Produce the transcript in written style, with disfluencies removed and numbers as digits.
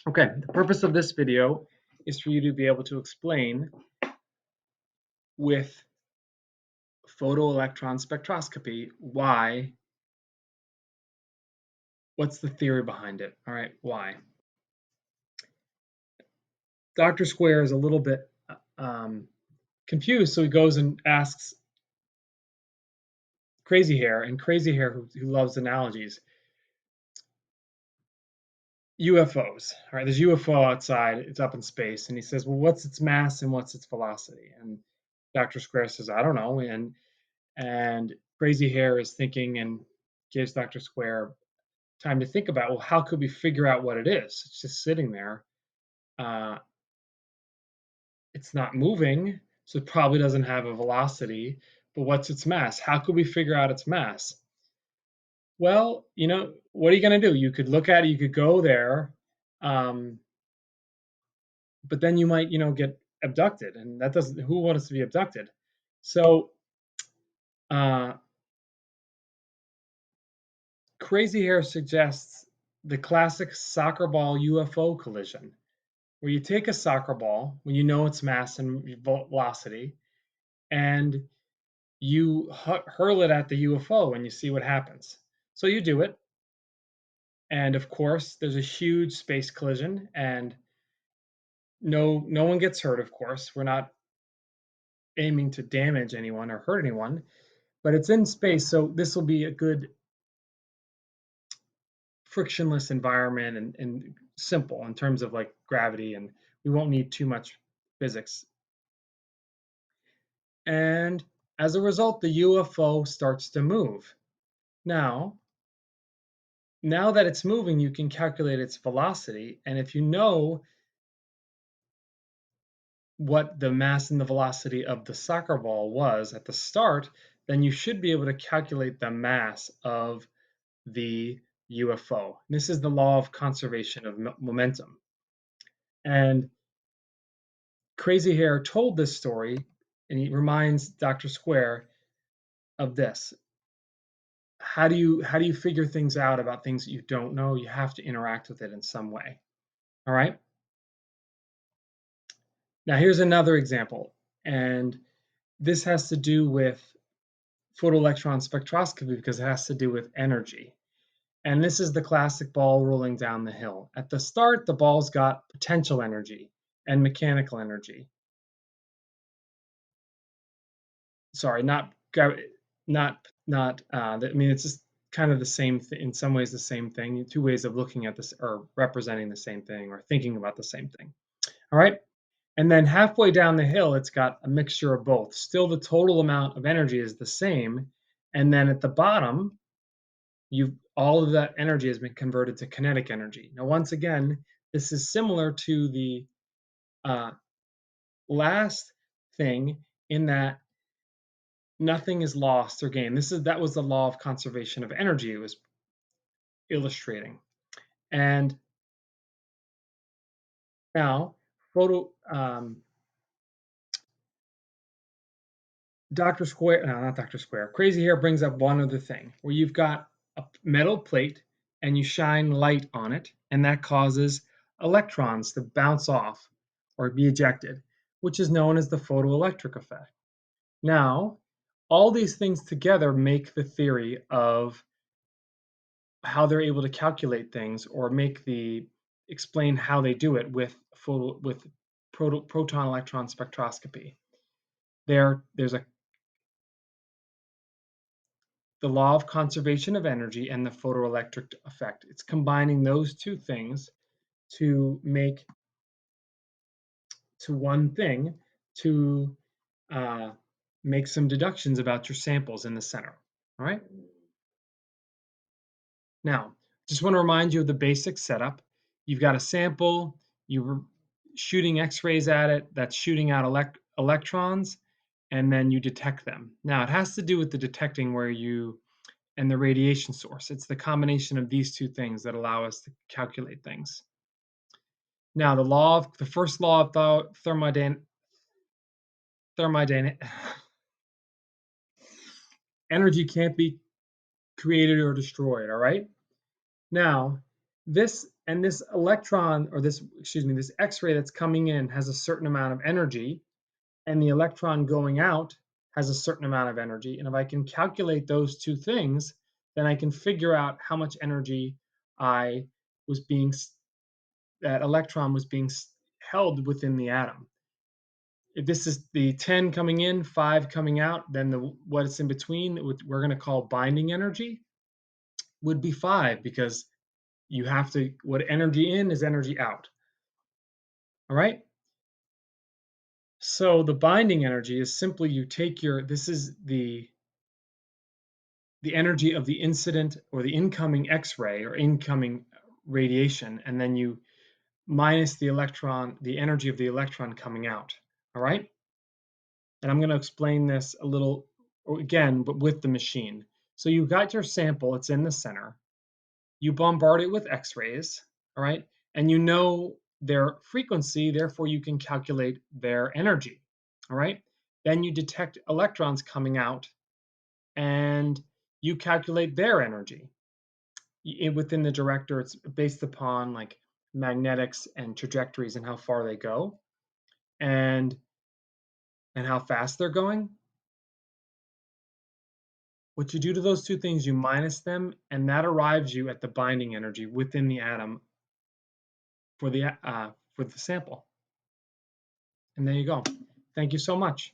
Okay, the purpose of this video is for you to be able to explain with photoelectron spectroscopy what's the theory behind it. All right, why? Dr. Square is a little bit confused, so he goes and asks Crazy Hair, and Crazy Hair, who loves analogies, UFOs. All right, there's UFO outside, it's up in space, and he says, well, what's its mass and what's its velocity? And Dr. Square says, I don't know. And Crazy Hair is thinking and gives Dr. Square time to think about, well, how could we figure out what it is? It's just sitting there. Uh, it's not moving, so it probably doesn't have a velocity. But what's its mass? How could we figure out its mass? Well, what are you going to do? You could look at it, you could go there, um, but then you might, get abducted, and that doesn't. Who wants to be abducted? So, uh, Crazy Hair suggests the classic soccer ball UFO collision, where you take a soccer ball when you know its mass and velocity, and you hurl it at the UFO and you see what happens. So you do it, and of course, there's a huge space collision, and no one gets hurt. Of course, we're not aiming to damage anyone or hurt anyone, but it's in space, so this will be a good frictionless environment and simple in terms of like gravity, and we won't need too much physics. And as a result, the UFO starts to move. Now that it's moving, you can calculate its velocity. And if you know what the mass and the velocity of the soccer ball was at the start, then you should be able to calculate the mass of the UFO. This is the law of conservation of momentum. And Crazy Hair told this story, and he reminds Dr. Square of this. How do you figure things out about things that you don't know? You have to interact with it in some way. All right. Now here's another example, and this has to do with photoelectron spectroscopy because it has to do with energy. And this is the classic ball rolling down the hill. At the start, the ball's got potential energy and mechanical energy. Sorry, not. I mean, it's just kind of the same in some ways the same thing. Two ways of looking at this or representing the same thing or thinking about the same thing. All right. And then halfway down the hill, it's got a mixture of both. Still, the total amount of energy is the same. And then at the bottom, all of that energy has been converted to kinetic energy. Now, once again, this is similar to the uh, last thing in that nothing is lost or gained. That was the law of conservation of energy it was illustrating. And now, Dr. Square, no, not Dr. Square. Crazy Hair brings up one other thing where you've got a metal plate and you shine light on it, and that causes electrons to bounce off or be ejected, which is known as the photoelectric effect. Now, all these things together make the theory of how they're able to calculate things or explain how they do it with proton electron spectroscopy. There's the law of conservation of energy and the photoelectric effect. It's combining those two things to make to one thing to make some deductions about your samples in the center. All right. Now, just want to remind you of the basic setup. You've got a sample, you're shooting X-rays at it, that's shooting out electrons, and then you detect them. Now, it has to do with the detecting and the radiation source. It's the combination of these two things that allow us to calculate things. Now, the first law of thermodynamics, energy can't be created or destroyed, all right? Now, this electron, or this, excuse me, this X-ray that's coming in has a certain amount of energy, and the electron going out has a certain amount of energy. And if I can calculate those two things, then I can figure out how much energy I was being, that electron was being held within the atom. If this is the 10 coming in, 5 coming out, then what's in between, we're going to call binding energy, would be 5, because you have to, what energy in is energy out. All right. So the binding energy is simply, you take this is the energy of the incident or the incoming X-ray or incoming radiation, and then you minus the electron, the energy of the electron coming out. All right. And I'm going to explain this a little again, but with the machine. So you've got your sample, it's in the center. You bombard it with X-rays, all right? And you know their frequency, therefore you can calculate their energy, all right? Then you detect electrons coming out and you calculate their energy. Within the director, it's based upon like magnetics and trajectories and how far they go and how fast they're going. What you do to those two things, you minus them, and that arrives you at the binding energy within the atom for the sample. And there you go. Thank you so much.